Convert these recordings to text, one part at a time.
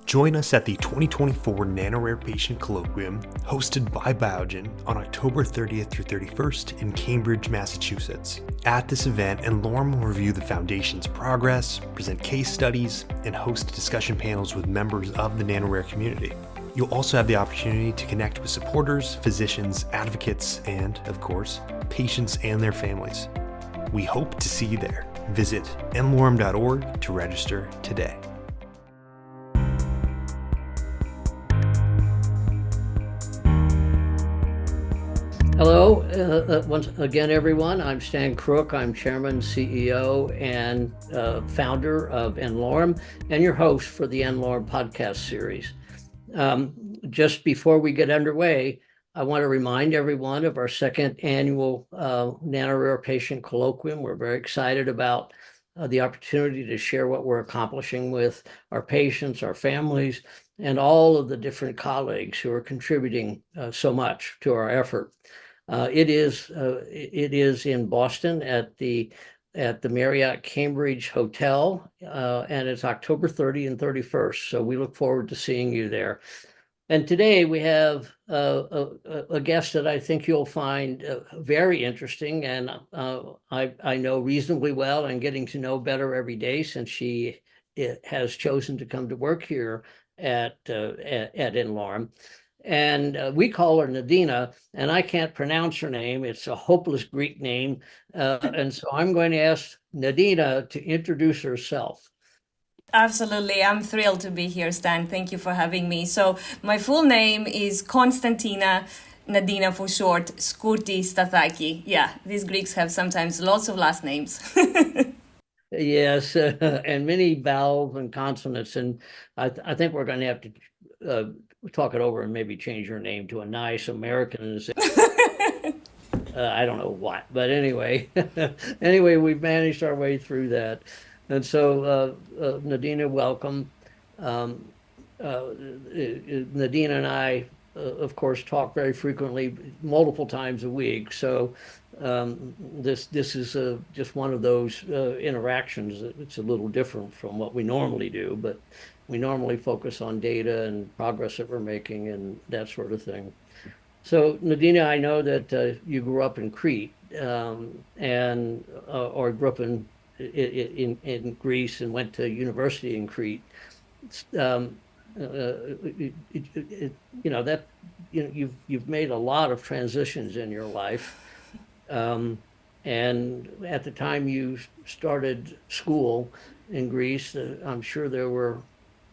Join us at the 2024 NanoRare Patient Colloquium, hosted by Biogen on October 30th through 31st in Cambridge, Massachusetts. At this event, n-Lorem will review the Foundation's progress, present case studies, and host discussion panels with members of the NanoRare community. You'll also have the opportunity to connect with supporters, physicians, advocates, and, of course, patients and their families. We hope to see you there. Visit n-Lorem.org to register today. Hello, once again, everyone. I'm Stan Crook. I'm Chairman, CEO, and founder of n-Lorem, and your host for the n-Lorem podcast series. Just before we get underway, I want to remind everyone of our second annual NanoRare Patient Colloquium. We're very excited about the opportunity to share what we're accomplishing with our patients, our families, and all of the different colleagues who are contributing so much to our effort. It is in Boston at the Marriott Cambridge Hotel, and it's October 30 and 31st. So we look forward to seeing you there. And today we have a guest that I think you'll find very interesting, and I know reasonably well and getting to know better every day since she has chosen to come to work here at n-Lorem. And we call her Nadina, and I can't pronounce her name. It's a hopeless Greek name. And so I'm going to ask Nadina to introduce herself. Absolutely. I'm thrilled to be here, Stan. Thank you for having me. So my full name is Konstantina, Nadina for short, Skourti-Stathaki. Yeah, these Greeks have sometimes lots of last names. Yes, and many vowels and consonants. And I think we're going to have to talk it over and maybe change your name to a nice American. I don't know what, but anyway, we've managed our way through that. And so, Nadina, welcome. Nadina and I, of course, talk very frequently, multiple times a week. So this is just one of those interactions. It's a little different from what we normally do, but we normally focus on data and progress that we're making and that sort of thing. So, Nadina, I know that you grew up in Crete or grew up in Greece and went to university in Crete. You've made a lot of transitions in your life, and at the time you started school in Greece, I'm sure there were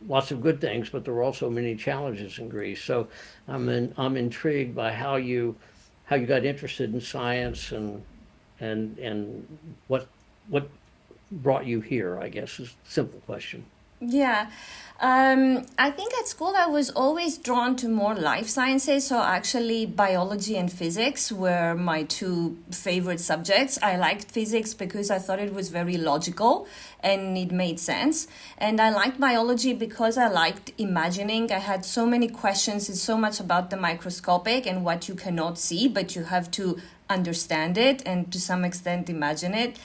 lots of good things, but there were also many challenges in Greece. So I'm intrigued by how you got interested in science and what brought you here, I guess, is a simple question. Yeah. I think at school I was always drawn to more life sciences. So actually biology and physics were my two favorite subjects. I liked physics because I thought it was very logical and it made sense. And I liked biology because I liked imagining. I had so many questions. It's so much about the microscopic and what you cannot see, but you have to understand it and to some extent imagine it,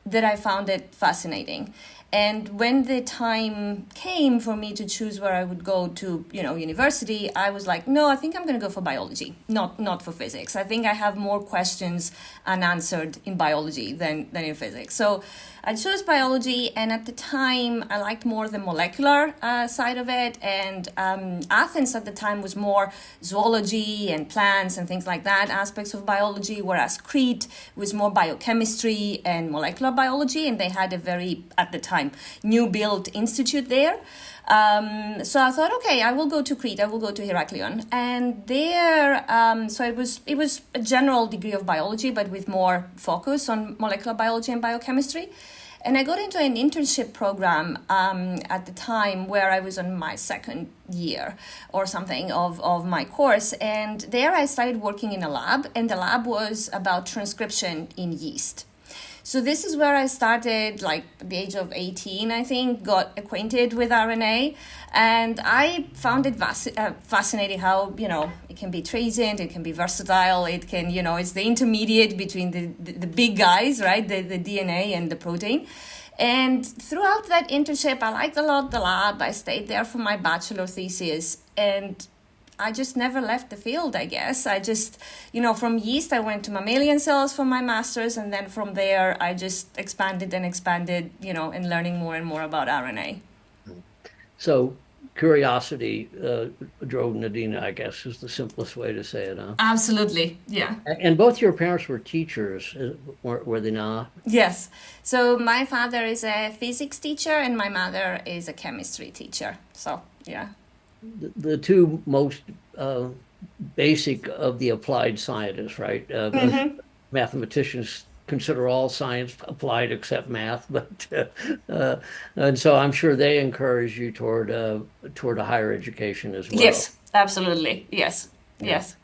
that I found it fascinating. And when the time came for me to choose where I would go to, university, I was like, no, I think I'm going to go for biology, not for physics. I think I have more questions unanswered in biology than in physics. So I chose biology, and at the time, I liked more the molecular side of it. And Athens at the time was more zoology and plants and things like that, aspects of biology, whereas Crete was more biochemistry and molecular biology, and they had a very, at the time, new built institute there. So I thought, okay, I will go to Crete, I will go to Heraklion. And there, so it was a general degree of biology, but with more focus on molecular biology and biochemistry. And I got into an internship program at the time where I was on my second year or something of my course. And there I started working in a lab, and the lab was about transcription in yeast. So this is where I started, like at the age of 18, I think, got acquainted with RNA. And I found it fascinating how, it can be transient, it can be versatile, it can, it's the intermediate between the big guys, right, the DNA and the protein. And throughout that internship, I liked a lot the lab. I stayed there for my bachelor thesis, and I just never left the field, I guess. I just, from yeast, I went to mammalian cells for my master's, and then from there, I just expanded and expanded, and learning more and more about RNA. So curiosity drove Nadina, I guess, is the simplest way to say it, huh? Absolutely, yeah. And both your parents were teachers, were they not? Yes. So my father is a physics teacher, and my mother is a chemistry teacher. So, yeah. The two most basic of the applied scientists, right? Mathematicians consider all science applied except math, but and so I'm sure they encourage you toward a higher education as well. Yes, absolutely. Yes, yes.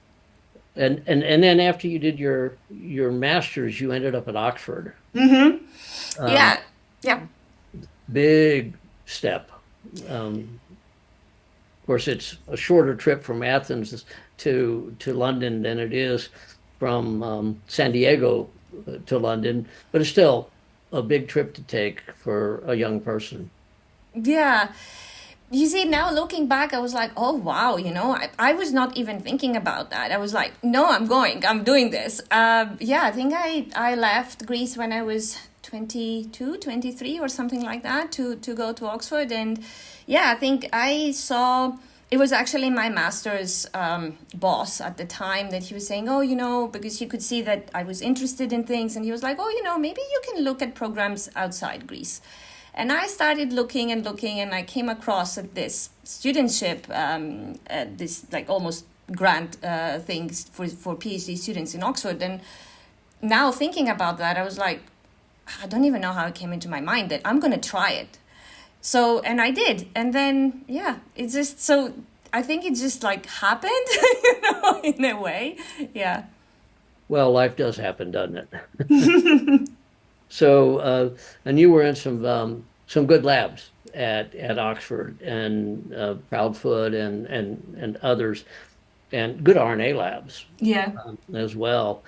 And then after you did your master's, you ended up at Oxford. Yeah. Big step. Of course, it's a shorter trip from Athens to London than it is from San Diego to London, but it's still a big trip to take for a young person. Yeah. You see, now looking back, I was like, oh, wow, I was not even thinking about that. I was like, no, I'm doing this. I think I left Greece when I was 22, 23 or something like that to go to Oxford. And yeah, I think I saw, it was actually my master's boss at the time that he was saying, because he could see that I was interested in things. And he was like, maybe you can look at programs outside Greece. And I started looking, and I came across this studentship, this like almost grant things for PhD students in Oxford. And now thinking about that, I was like, I don't even know how it came into my mind that I'm going to try it. So, and I did. And then, it's just, so I think it just like happened, in a way. Yeah. Well, life does happen, doesn't it? So, and you were in some good labs at Oxford and Proudfoot and others, and good RNA labs. Yeah. As well.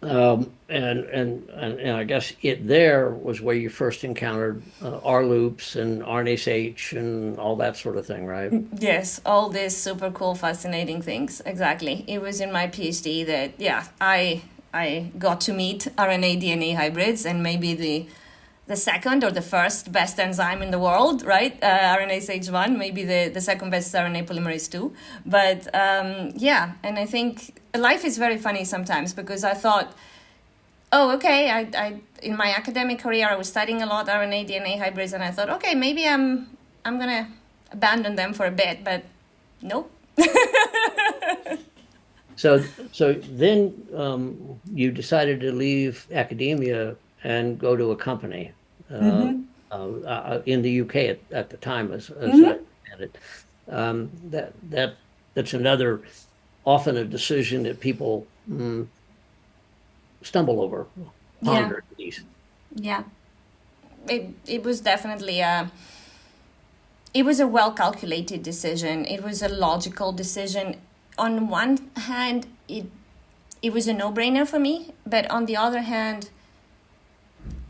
And I guess it there was where you first encountered R loops and RNase-H and all that sort of thing, right? Yes, all these super cool, fascinating things. Exactly. It was in my PhD that, I got to meet RNA DNA hybrids, and maybe the second or the first best enzyme in the world, right? RNase H1, maybe the second best RNA polymerase 2. But and I think life is very funny sometimes, because I thought, I in my academic career, I was studying a lot RNA DNA hybrids, and I thought, okay, maybe I'm gonna abandon them for a bit, but nope. So then you decided to leave academia and go to a company in the UK at the time, as I understand it. That's another often a decision that people stumble over, ponder at least. Yeah, it was definitely it was a well-calculated decision. It was a logical decision. On one hand, it was a no-brainer for me, but on the other hand,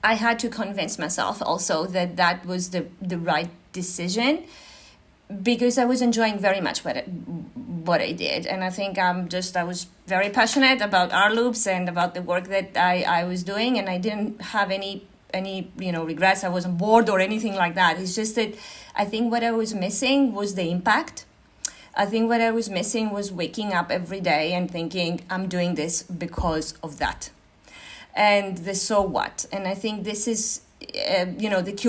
I had to convince myself also that was the right decision, because I was enjoying very much what I did. And I think I was very passionate about R loops and about the work that I was doing, and I didn't have any regrets. I wasn't bored or anything like that. It's just that I think what I was missing was the impact. I think what I was missing was waking up every day and thinking, I'm doing this because of that. And the so what. And I think this is,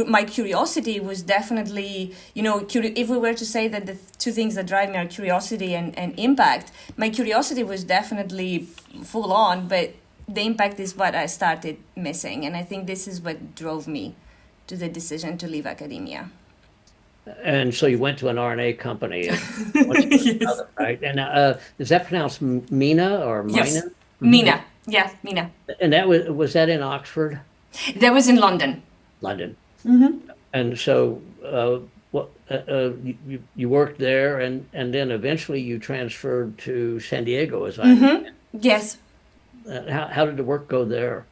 my curiosity was definitely, if we were to say that the two things that drive me are curiosity and impact, my curiosity was definitely full on, but the impact is what I started missing. And I think this is what drove me to the decision to leave academia. And so you went to an RNA company, Yes. right? And is that pronounced Mina or Mina? Yes, Mina. Yeah, Mina. And that was that in Oxford? That was in London. London. And so you worked there, and then eventually you transferred to San Diego, as I understand. Yes. How did the work go there?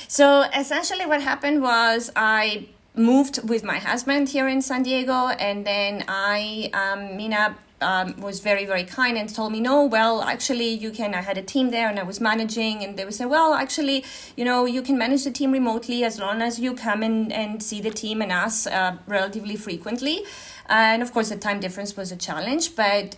So essentially what happened was I moved with my husband here in San Diego, and then Mina was very, very kind and told me, no, well, actually you can, I had a team there and I was managing, and they would say, well, actually, you can manage the team remotely as long as you come and see the team and us relatively frequently. And of course, the time difference was a challenge, but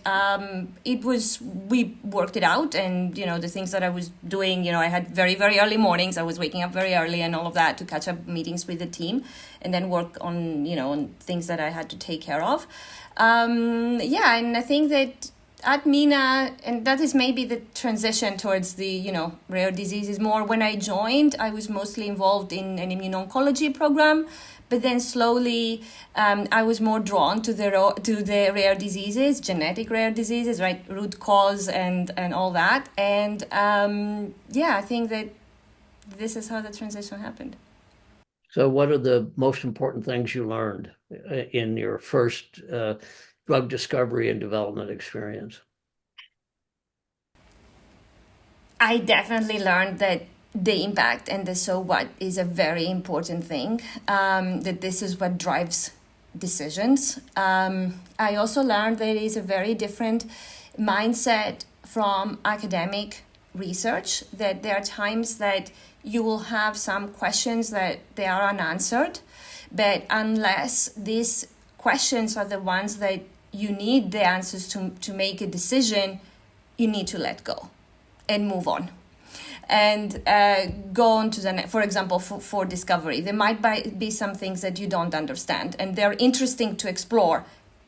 we worked it out. And, the things that I was doing, I had very, very early mornings. I was waking up very early and all of that to catch up meetings with the team and then work on, on things that I had to take care of. And I think that at Mina, and that is maybe the transition towards the, rare diseases more. When I joined, I was mostly involved in an immuno-oncology program. But then slowly, I was more drawn to the rare diseases, genetic rare diseases, right, root cause and all that. And I think that this is how the transition happened. So what are the most important things you learned in your first drug discovery and development experience? I definitely learned that the impact and the so what is a very important thing, that this is what drives decisions. I also learned that it is a very different mindset from academic research, that there are times that you will have some questions that they are unanswered, but unless these questions are the ones that you need the answers to make a decision, you need to let go and move on. And go on to the next. For example, for discovery, there might be some things that you don't understand, and they're interesting to explore,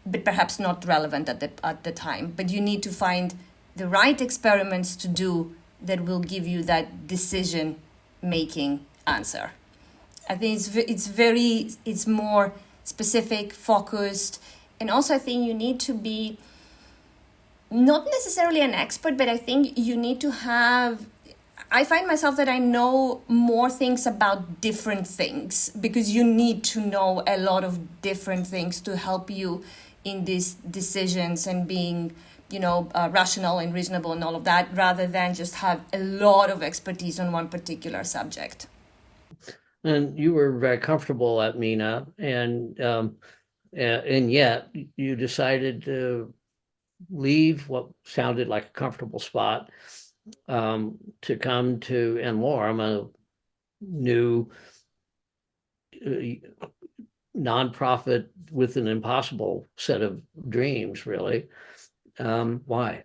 but perhaps not relevant at the time. But you need to find the right experiments to do that will give you that decision-making answer. I think it's more specific, focused, and also I think you need to be not necessarily an expert, but I think you need to have. I find myself that I know more things about different things, because you need to know a lot of different things to help you in these decisions and being, rational and reasonable and all of that, rather than just have a lot of expertise on one particular subject. And you were very comfortable at Mina, and yet you decided to leave what sounded like a comfortable spot to come to n-Lorem, a new nonprofit with an impossible set of dreams, really. Why?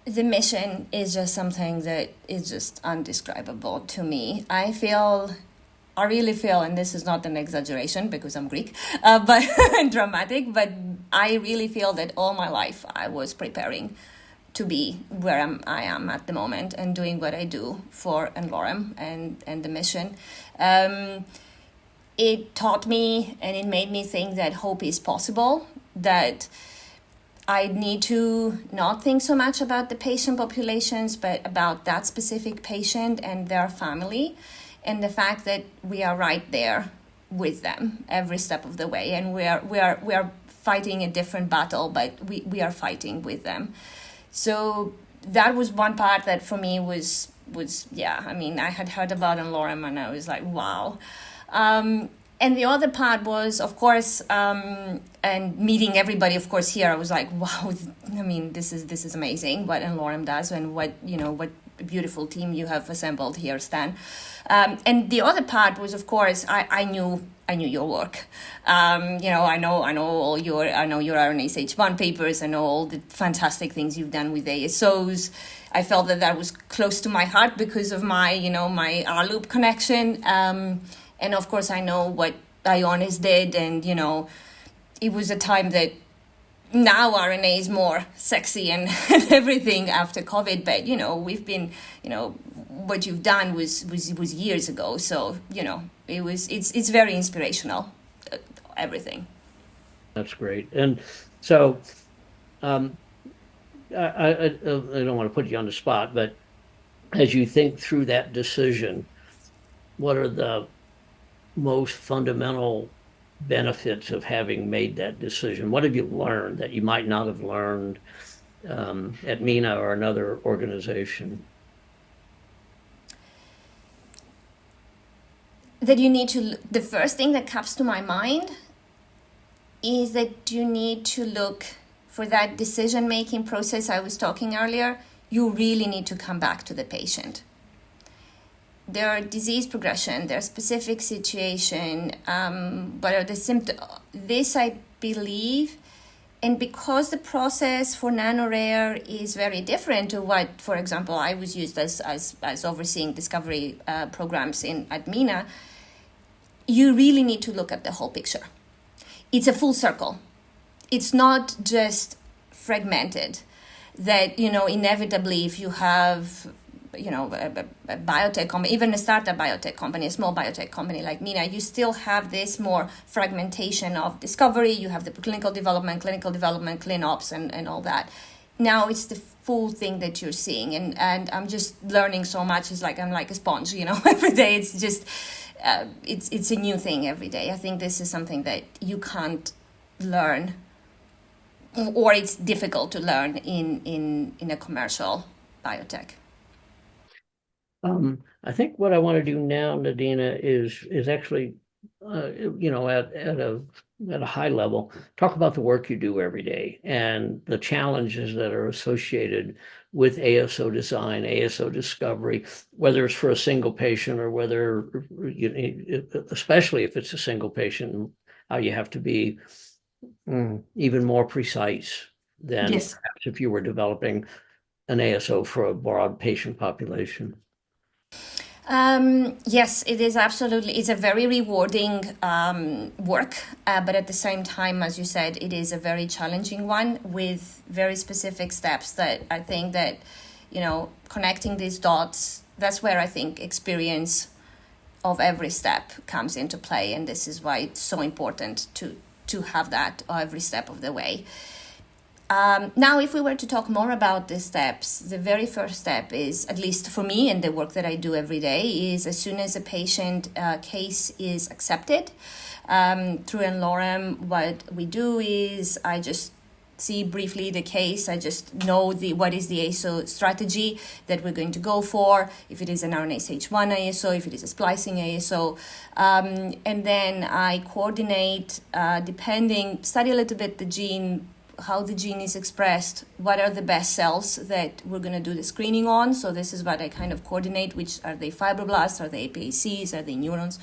The mission is just something that is just undescribable to me. I really feel, and this is not an exaggeration because I'm Greek, but dramatic, but I really feel that all my life I was preparing to be where I am at the moment and doing what I do for n-Lorem and the mission. It taught me and it made me think that hope is possible, that I need to not think so much about the patient populations, but about that specific patient and their family, and the fact that we are right there with them every step of the way, and we are fighting a different battle, but we are fighting with them. So that was one part that for me was I had heard about n-Lorem and I was like, wow. And the other part was, of course, and meeting everybody, of course, here, I was like, wow, this is amazing what n-Lorem does, and what beautiful team you have assembled here, Stan. And the other part was, of course, I knew your work. I know your RNase H1 papers. I know all the fantastic things you've done with ASOs. I felt that was close to my heart because of my R-loop connection. And of course, I know what Ionis did, and it was a time that now RNA is more sexy and everything after COVID. But we've been, what you've done was years ago. So it's very inspirational, everything. That's great. And so I don't want to put you on the spot, but as you think through that decision, what are the most fundamental benefits of having made that decision? What have you learned that you might not have learned at Mina or another organization? that you need to, the first thing that comes to my mind is that you need to look for that decision-making process I was talking earlier. You really need to come back to the patient. Their disease progression, their specific situation, what are the symptoms. This, I believe, and because the process for NanoRare is very different to what, for example, I was used as overseeing discovery programs at Mina, you really need to look at the whole picture. It's a full circle. It's not just fragmented. That, inevitably, if you have, a biotech company, even a startup biotech company, a small biotech company like Mina, you still have this more fragmentation of discovery. You have the clinical development, ClinOps, and all that. Now it's the full thing that you're seeing, and I'm just learning so much. It's like I'm like a sponge, every day. It's just it's a new thing every day. I think this is something that you can't learn, or it's difficult to learn in a commercial biotech. I think what I want to do now, Nadina, is actually, at a high level, talk about the work you do every day and the challenges that are associated with ASO design, ASO discovery, whether it's for a single patient or whether, especially if it's a single patient, how you have to be even more precise than perhaps if you were developing an ASO for a broad patient population. Yes, it is absolutely. It's a very rewarding work, but at the same time, as you said, it is a very challenging one with very specific steps that I think that, connecting these dots, that's where I think experience of every step comes into play. And this is why it's so important to have that every step of the way. Now, if we were to talk more about the steps, the very first step is, at least for me and the work that I do every day, is as soon as a patient case is accepted through n-Lorem, what we do is I just see briefly the case. I just know what is the ASO strategy that we're going to go for, if it is an RNase H1 ASO, if it is a splicing ASO. And then I coordinate, study a little bit the gene, how the gene is expressed, what are the best cells that we're going to do the screening on. So this is what I kind of coordinate, which are they fibroblasts, are they APACs, are they neurons,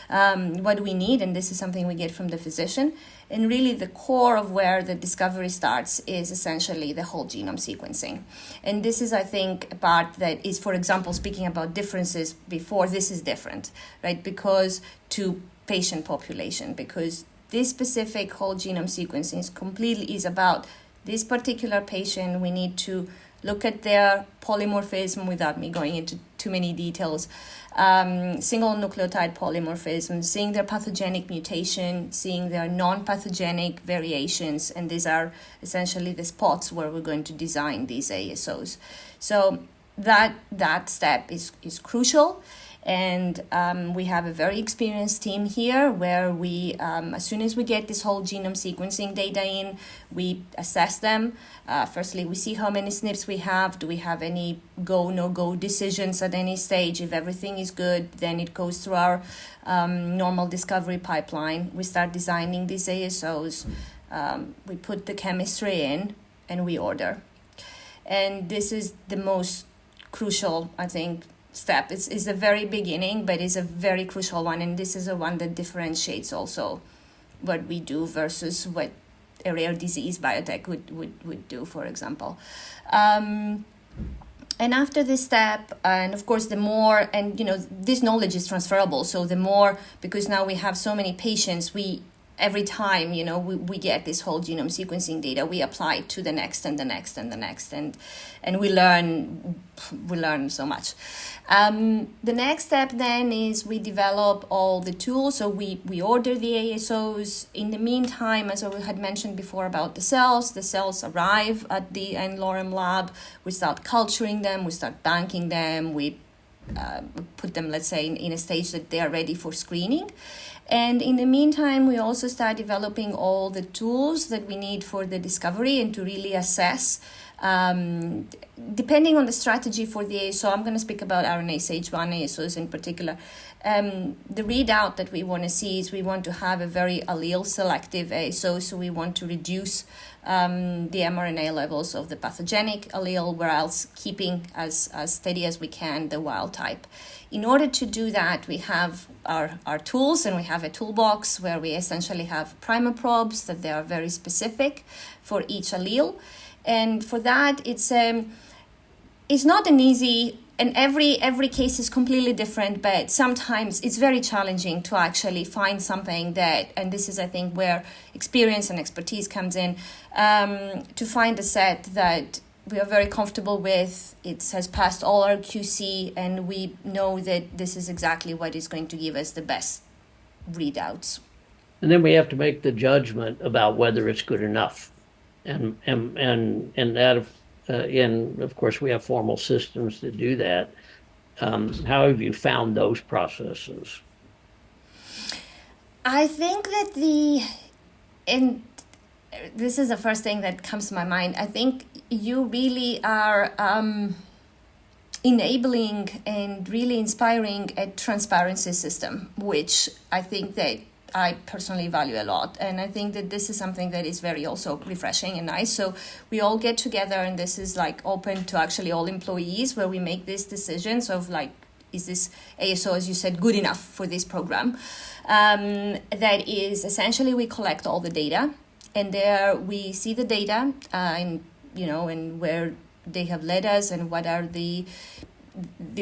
what do we need, and this is something we get from the physician. And really the core of where the discovery starts is essentially the whole genome sequencing. And this is, I think, a part that is, for example, speaking about differences before, this is different, right? Because to patient population, because this specific whole genome sequencing is about this particular patient. We need to look at their polymorphism without me going into too many details. Single nucleotide polymorphism, seeing their pathogenic mutation, seeing their non-pathogenic variations, and these are essentially the spots where we're going to design these ASOs. So that step is crucial. And we have a very experienced team here where we, as soon as we get this whole genome sequencing data in, we assess them. Firstly, we see how many SNPs we have. Do we have any go, no-go decisions at any stage? If everything is good, then it goes through our normal discovery pipeline. We start designing these ASOs. We put the chemistry in and we order. And this is the most crucial, I think, step. It's the very beginning, but it's a very crucial one, and this is a one that differentiates also what we do versus what a rare disease biotech would do, for example. And after this step, and of course the more, and this knowledge is transferable, so the more, because now we have so many patients, every time, we get this whole genome sequencing data, we apply it to the next and the next and the next, and we learn so much. The next step then is we develop all the tools. So we order the ASOs. In the meantime, as I had mentioned before about the cells arrive at the n-Lorem lab. We start culturing them, we start banking them, we put them, let's say, in a stage that they are ready for screening. And in the meantime, we also start developing all the tools that we need for the discovery and to really assess Depending on the strategy for the ASO, I'm going to speak about RNA-H1 ASOs in particular. The readout that we want to see is we want to have a very allele selective ASO, so we want to reduce the mRNA levels of the pathogenic allele, whereas keeping as steady as we can the wild type. In order to do that, we have our tools, and we have a toolbox where we essentially have primer probes that they are very specific for each allele. And for that, it's not an easy, and every case is completely different, but sometimes it's very challenging to actually find something that, and this is, I think, where experience and expertise comes in, to find a set that we are very comfortable with. It has passed all our QC, and we know that this is exactly what is going to give us the best readouts. And then we have to make the judgment about whether it's good enough. And that, and of course, we have formal systems to do that. How have you found those processes? I think that and this is the first thing that comes to my mind. I think you really are enabling and really inspiring a transparency system, which I think that I personally value a lot. And I think that this is something that is very also refreshing and nice. So we all get together, and this is like open to actually all employees, where we make these decisions of like, is this ASO, as you said, good enough for this program? That is essentially, we collect all the data, and there we see the data, and where they have led us, and what are the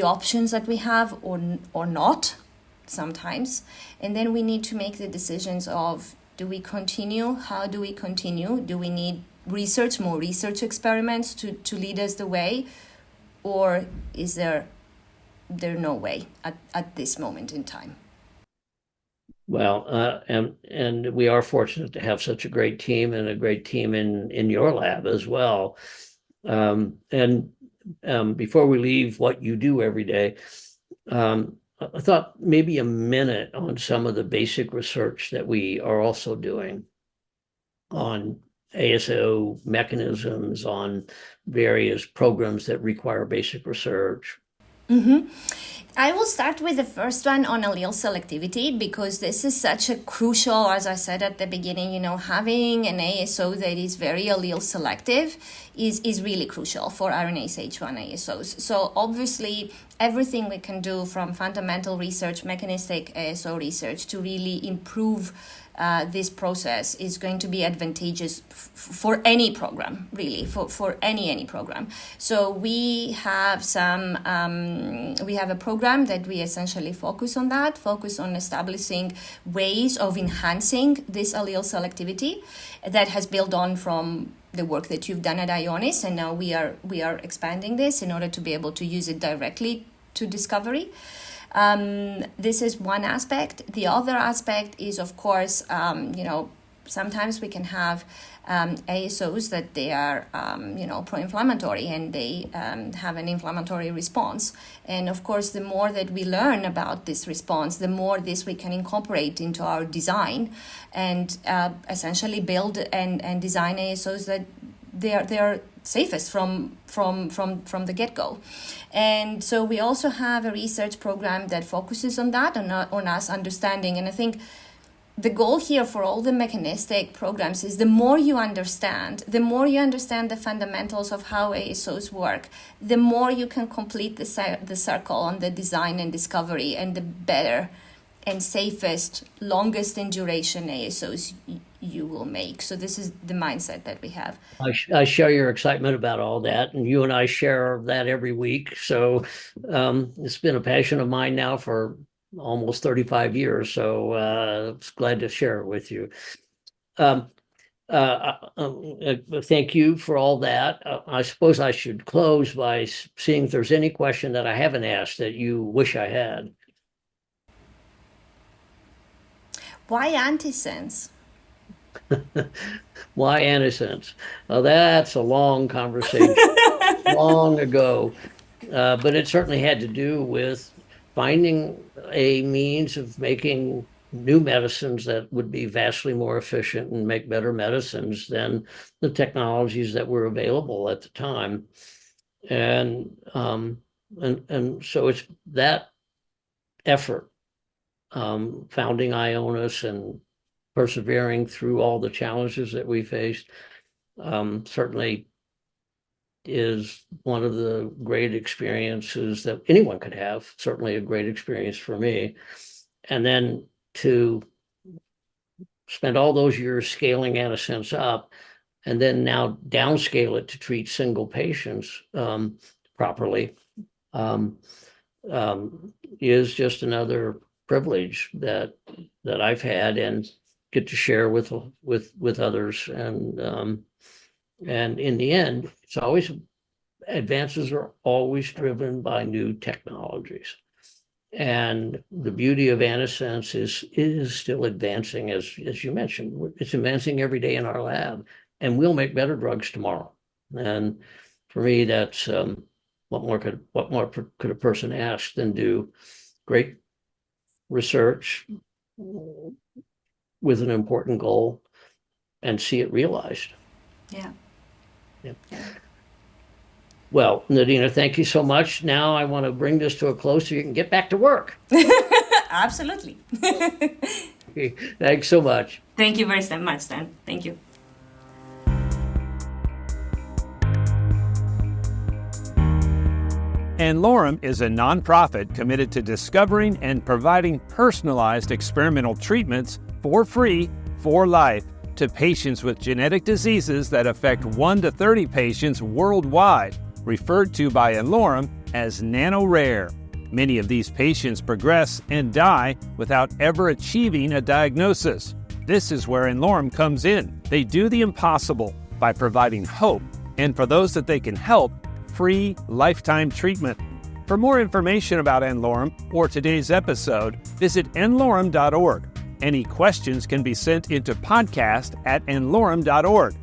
options that we have or not sometimes. And then we need to make the decisions of, do we continue? How do we continue? Do we need more research experiments to lead us the way? Or is there no way at this moment in time? Well, and we are fortunate to have such a great team, and a great team in your lab as well. Before we leave what you do every day, I thought maybe a minute on some of the basic research that we are also doing on ASO mechanisms, on various programs that require basic research. Mm-hmm. I will start with the first one on allele selectivity, because this is such a crucial, as I said at the beginning, having an ASO that is very allele selective is really crucial for RNA-H1 ASOs. So obviously, everything we can do from fundamental research, mechanistic ASO research, to really improve this process is going to be advantageous for any program, really, for any program. So we have a program that we essentially focus on establishing ways of enhancing this allele selectivity that has built on from the work that you've done at Ionis, and now we are expanding this in order to be able to use it directly to discovery. This is one aspect. The other aspect is, of course, sometimes we can have ASOs that they are, pro-inflammatory, and they have an inflammatory response. And of course, the more that we learn about this response, the more this we can incorporate into our design, and essentially build and design ASOs that they are safest from the get-go. And so we also have a research program that focuses on that, on us understanding. And I think the goal here for all the mechanistic programs is the more you understand the fundamentals of how ASOs work, the more you can complete the circle on the design and discovery, and the better and safest, longest in duration ASOs you will make. So this is the mindset that we have. I share your excitement about all that, and you and I share that every week. So it's been a passion of mine now for almost 35 years. So I'm glad to share it with you. Thank you for all that. I suppose I should close by seeing if there's any question that I haven't asked that you wish I had. Why antisense? Why antisense? Well, that's a long conversation, long ago. But it certainly had to do with finding a means of making new medicines that would be vastly more efficient and make better medicines than the technologies that were available at the time. And so it's that effort, founding Ionis and persevering through all the challenges that we faced, certainly is one of the great experiences that anyone could have, certainly a great experience for me. And then to spend all those years scaling Antisense up and then now downscale it to treat single patients properly is just another privilege that I've had and get to share with others. And in the end, it's always, advances are always driven by new technologies. And the beauty of Antisense is still advancing, as you mentioned. It's advancing every day in our lab, and we'll make better drugs tomorrow. And for me, that's what more could a person ask than do great research with an important goal and see it realized. Yeah. Well, Nadina, thank you so much. Now I want to bring this to a close so you can get back to work. Absolutely. Okay, thanks so much. Thank you very much, Stan. Thank you. n-Lorem is a nonprofit committed to discovering and providing personalized experimental treatments for free, for life, to patients with genetic diseases that affect 1 to 30 patients worldwide, referred to by n-Lorem as nano-rare. Many of these patients progress and die without ever achieving a diagnosis. This is where n-Lorem comes in. They do the impossible by providing hope, and for those that they can help, free lifetime treatment. For more information about n-Lorem or today's episode, visit n-Lorem.org. Any questions can be sent into podcast@n-Lorem.org.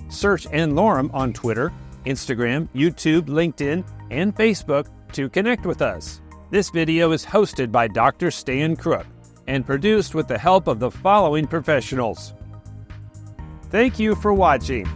Search n-Lorem on Twitter, Instagram, YouTube, LinkedIn, and Facebook to connect with us. This video is hosted by Dr. Stan Crook and produced with the help of the following professionals. Thank you for watching.